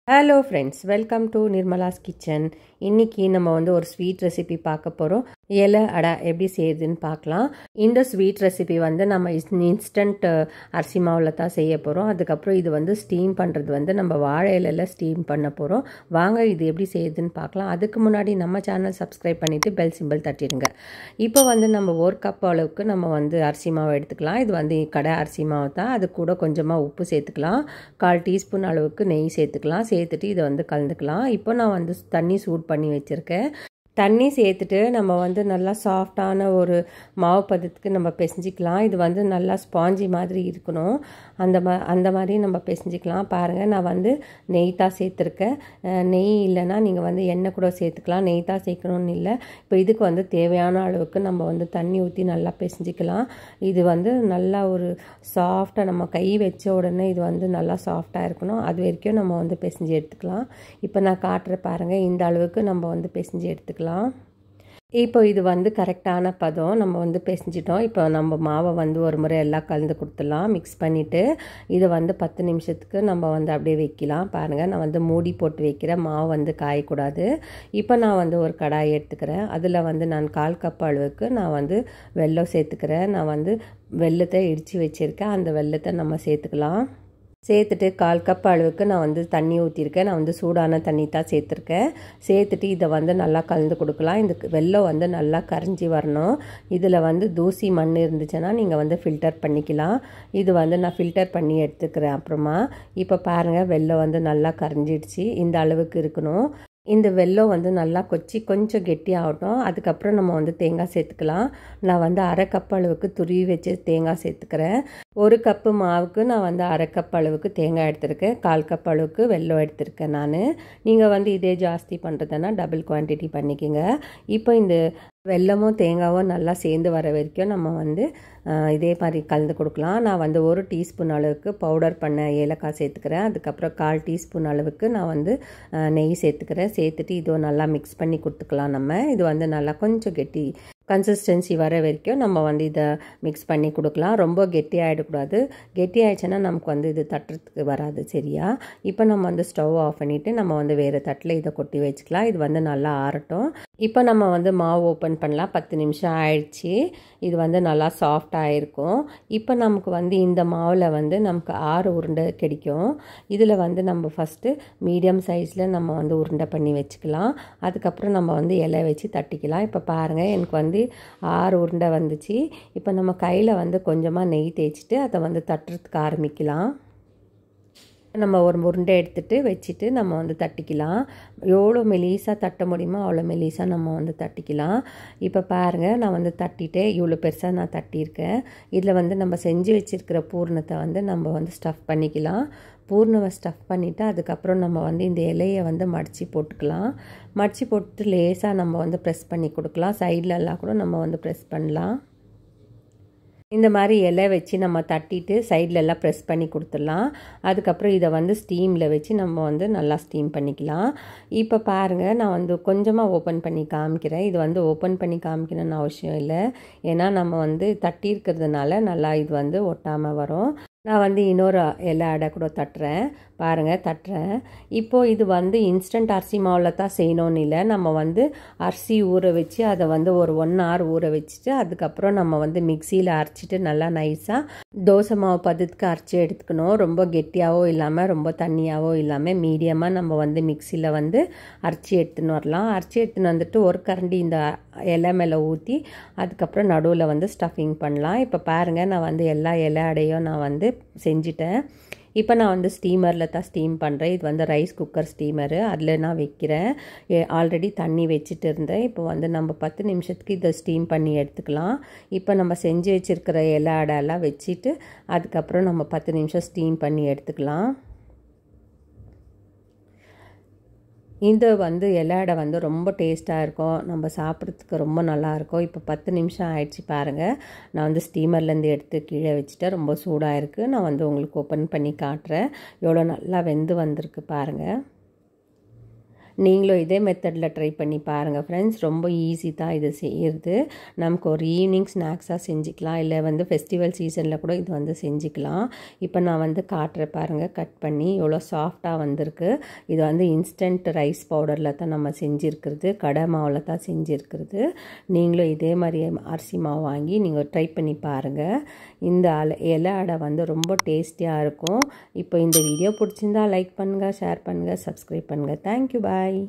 Hello friends, welcome to Nirmala's kitchen. இன்றைக்கி நம்ம ஒரு ஸ்வீட் ரெசிபி பார்க்க போகிறோம். இலை அடை எப்படி செய்யுதுன்னு பார்க்கலாம். இந்த ஸ்வீட் ரெசிபி நம்ம இன்ஸ்டன்ட் அரிசி மாவில் தான் செய்ய போகிறோம். அதுக்கப்புறம் இது ஸ்டீம் பண்ணுறது நம்ம வாழை இலையில் ஸ்டீம் பண்ண போகிறோம். வாங்க இது எப்படி செய்யுதுன்னு பார்க்கலாம். அதுக்கு முன்னாடி நம்ம சேனல் சப்ஸ்கிரைப் பண்ணிவிட்டு பெல் சிம்பிள் தட்டிடுங்க. இப்போ நம்ம 1 கப் அளவுக்கு நம்ம அரிசி மாவு எடுத்துக்கலாம். இது கடை அரிசி மாவு தான். அது கூட கொஞ்சமாக உப்பு சேர்த்துக்கலாம். 1/4 டீஸ்பூன் அளவுக்கு நெய் சேர்த்துக்கலாம். சேர்த்துட்டு இதை கலந்துக்கலாம். இப்போ நான் தண்ணி சூட் பண்ணி வச்சுருக்கேன். தண்ணி சேர்த்துட்டு நம்ம நல்லா சாஃப்டான ஒரு மாவு பதத்துக்கு நம்ம பிசைஞ்சிக்கலாம். இது நல்லா ஸ்பாஞ்சி மாதிரி இருக்கணும். அந்த மாதிரி நம்ம பிசைஞ்சிக்கலாம். பாருங்கள், நான் நெய் தான் சேர்த்துருக்கேன். நெய் இல்லைன்னா நீங்கள் எண்ணெய் கூட சேர்த்துக்கலாம். நெய் தான் சேர்க்கணும்னு இல்லை. இப்போ இதுக்கு தேவையான அளவுக்கு நம்ம தண்ணி ஊற்றி நல்லா பிசைஞ்சிக்கலாம். இது நல்லா ஒரு சாஃப்டாக நம்ம கை வச்ச உடனே இது நல்லா சாஃப்டாக இருக்கணும். அது வரைக்கும் நம்ம பிசைஞ்சு எடுத்துக்கலாம். இப்போ நான் காட்டுற பாருங்கள், இந்த அளவுக்கு நம்ம பிசைஞ்சு எடுத்துக்கலாம். இப்போ இது கரெக்டான பதம். நம்ம பிசைஞ்சிட்டோம். இப்போ நம்ம மாவை ஒரு முறை எல்லாம் கலந்து கொடுத்துடலாம். மிக்ஸ் பண்ணிவிட்டு இதை 10 நிமிஷத்துக்கு நம்ம அப்படியே வைக்கலாம். பாருங்கள், நான் மூடி போட்டு வைக்கிறேன். மாவு காயக்கூடாது. இப்போ நான் ஒரு கடாய் எடுத்துக்கிறேன். அதில் நான் 1/4 கப் அளவுக்கு நான் வெல்லம் சேர்த்துக்கிறேன். நான் வெல்லத்தை இடித்து வச்சுருக்கேன். அந்த வெல்லத்தை நம்ம சேர்த்துக்கலாம். சேர்த்துட்டு 1/4 கப் அளவுக்கு நான் தண்ணி ஊற்றிருக்கேன். நான் சூடான தண்ணி தான் சேர்த்துருக்கேன். சேர்த்துட்டு இதை நல்லா கலந்து கொடுக்கலாம். இந்த வெல்லம் நல்லா கரைஞ்சி வரணும். இதில் தூசி மண் இருந்துச்சுன்னா நீங்கள் ஃபில்டர் பண்ணிக்கலாம். இது நான் ஃபில்டர் பண்ணி எடுத்துக்கிறேன். அப்புறமா இப்போ பாருங்கள், வெல்லம் நல்லா கரைஞ்சிடுச்சு. இந்த அளவுக்கு இருக்கணும். இந்த வெல்லம் நல்லா கொச்சி கொஞ்சம் கெட்டியாகட்டும். அதுக்கப்புறம் நம்ம தேங்காய் சேர்த்துக்கலாம். நான் 1/2 கப் அளவுக்கு துருவி வச்சு தேங்காய் சேர்த்துக்கிறேன். 1 கப்பு மாவுக்கு நான் 1/2 கப் அளவுக்கு தேங்காய் எடுத்திருக்கேன். 1/4 கப் அளவுக்கு வெல்லம் எடுத்திருக்கேன் நான். நீங்கள் இதே ஜாஸ்தி பண்ணுறதுன்னா டபுள் குவான்டிட்டி பண்ணிக்கோங்க. இப்போ இந்த வெல்லமும் தேங்காயும் நல்லா சேர்ந்து வர வரைக்கும் நம்ம இதே மாதிரி கலந்து கொடுக்கலாம். நான் 1 டீஸ்பூன் அளவுக்கு பவுடர் பண்ண ஏலக்காய் சேர்த்துக்கிறேன். அதுக்கப்புறம் 1/4 டீஸ்பூன் அளவுக்கு நான் நெய் சேர்த்துக்கிறேன். சேர்த்துட்டு இதோ நல்லா மிக்ஸ் பண்ணி கொடுத்துக்கலாம். நம்ம இது நல்லா கொஞ்சம் கெட்டி கன்சிஸ்டன்சி வர வரைக்கும் நம்ம இதை மிக்ஸ் பண்ணி கொடுக்கலாம். ரொம்ப கெட்டியாகிடக்கூடாது. கெட்டி ஆகிடுச்சுன்னா நமக்கு இது தட்டுறதுக்கு வராது. சரியா? இப்போ நம்ம ஸ்டவ் ஆஃப் பண்ணிவிட்டு நம்ம வேறு தட்டில் இதை கொட்டி வச்சுக்கலாம். இது நல்லா ஆறட்டும். இப்போ நம்ம மாவு ஓப்பன் பண்ணலாம். 10 நிமிஷம் ஆயிடுச்சு. இது நல்லா சாஃப்டாக இருக்கும். இப்போ நமக்கு இந்த மாவில் நமக்கு 6 உருண்டை கிடைக்கும். இதில் நம்ம ஃபஸ்ட்டு மீடியம் சைஸில் நம்ம உருண்டை பண்ணி வச்சுக்கலாம். அதுக்கப்புறம் நம்ம இலை வச்சு தட்டிக்கலாம். இப்போ பாருங்கள், எனக்கு 6 உருண்டை வந்துச்சு. இப்போ நம்ம கையில் கொஞ்சமாக நெய் தேய்ச்சிட்டு அதை தட்டுறதுக்கு ஆரம்பிக்கலாம். நம்ம ஒரு உருண்டை எடுத்துகிட்டு வச்சுட்டு நம்ம தட்டிக்கலாம். எவ்வளோ மெலிசாக தட்ட முடியுமோ அவ்வளோ மெலிசாக நம்ம தட்டிக்கலாம். இப்போ பாருங்கள், நான் தட்டிட்டேன். இவ்வளோ பெருசாக நான் தட்டியிருக்கேன். இதில் நம்ம செஞ்சு வச்சுருக்கிற பூர்ணத்தை நம்ம ஸ்டஃப் பண்ணிக்கலாம். பூர்ணவை ஸ்டஃப் பண்ணிவிட்டு அதுக்கப்புறம் நம்ம இந்த இலையை மடித்து போட்டுக்கலாம். மடித்து போட்டு லேசாக நம்ம ப்ரெஸ் பண்ணி கொடுக்கலாம். சைட்லலாம் கூட நம்ம ப்ரெஸ் பண்ணலாம். இந்த மாதிரி இலை வச்சு நம்ம தட்டிட்டு சைட்லெல்லாம் ப்ரெஸ் பண்ணி கொடுத்துடலாம். அதுக்கப்புறம் இதை ஸ்டீமில் வச்சு நம்ம நல்லா ஸ்டீம் பண்ணிக்கலாம். இப்போ பாருங்கள், நான் கொஞ்சமாக ஓப்பன் பண்ணி காமிக்கிறேன். இது ஓப்பன் பண்ணி காமிக்கணும்னு அவசியம் இல்லை. ஏன்னா நம்ம தட்டி இருக்கிறதுனால நல்லா இது ஒட்டாமல் வரும். நான் இன்னொரு இலை அடை கூட தட்டுறேன். பாருங்கள், தட்டுறேன். இப்போது இது இன்ஸ்டன்ட் அரிசி மாவில் தான் செய்யணும்னு இல்லை. நம்ம அரிசி ஊற வச்சு அதை ஒரு 1 hour ஊற வச்சுட்டு அதுக்கப்புறம் நம்ம மிக்சியில் அரைச்சிட்டு நல்லா நைஸாக தோசை மாவு பதத்துக்கு அரைச்சி எடுத்துக்கணும். ரொம்ப கெட்டியாகவோ இல்லாமல் ரொம்ப தண்ணியாகவோ இல்லாமல் மீடியமாக நம்ம மிக்சியில் அரைச்சி எடுத்துன்னு வரலாம். அரைச்சி எடுத்துன்னு வந்துட்டு ஒரு கரண்டி இந்த இலை மேலே ஊற்றி அதுக்கப்புறம் நடுவில் ஸ்டஃபிங் பண்ணலாம். இப்போ பாருங்கள், நான் எல்லா இலை அடையும் நான் செஞ்சிட்டேன். இப்போ நான் ஸ்டீமரில் தான் ஸ்டீம் பண்ணுறேன். இது ரைஸ் குக்கர் ஸ்டீமரு. அதில் நான் வைக்கிறேன். ஆல்ரெடி தண்ணி வச்சுட்டு இருந்தேன். இப்போ நம்ம 10 நிமிஷத்துக்கு இதை ஸ்டீம் பண்ணி எடுத்துக்கலாம். இப்போ நம்ம செஞ்சு வச்சுருக்கிற இலை அடையெல்லாம் வச்சுட்டு அதுக்கப்புறம் நம்ம 10 நிமிஷம் ஸ்டீம் பண்ணி எடுத்துக்கலாம். இந்த இலை அடை ரொம்ப டேஸ்ட்டாக இருக்கும். நம்ம சாப்பிட்றதுக்கு ரொம்ப நல்லாயிருக்கும். இப்போ 10 நிமிஷம் ஆயிடுச்சு பாருங்கள். நான் ஸ்டீமர்லேருந்து எடுத்து கீழே வச்சுட்டேன். ரொம்ப சூடாக இருக்குது. நான் உங்களுக்கு ஓப்பன் பண்ணி காட்டுறேன். எவ்வளோ நல்லா வெந்து வந்திருக்கு பாருங்கள். நீங்களும் இதே மெத்தடில் ட்ரை பண்ணி பாருங்கள் ஃப்ரெண்ட்ஸ். ரொம்ப ஈஸி தான் இது செய்கிறது. நமக்கு ஒரு ஈவினிங் ஸ்நாக்ஸாக செஞ்சுக்கலாம், இல்லை வந்து ஃபெஸ்டிவல் சீசனில் கூட இது வந்து செஞ்சுக்கலாம். இப்போ நான் வந்து காட்டுற பாருங்கள், கட் பண்ணி எவ்வளோ சாஃப்டாக வந்திருக்கு. இது வந்து இன்ஸ்டன்ட் ரைஸ் பவுடரில் தான் நம்ம செஞ்சுருக்கிறது, கடை மாவில் தான் செஞ்சுருக்கிறது. நீங்களும் இதே மாதிரி அரிசி மாவு வாங்கி நீங்கள் ட்ரை பண்ணி பாருங்கள். இந்த இலை அடை வந்து ரொம்ப டேஸ்டியாக இருக்கும். இப்போ இந்த வீடியோ பிடிச்சிருந்தா லைக் பண்ணுங்கள், ஷேர் பண்ணுங்கள், சப்ஸ்கிரைப் பண்ணுங்கள். தேங்க்யூ, பாய்.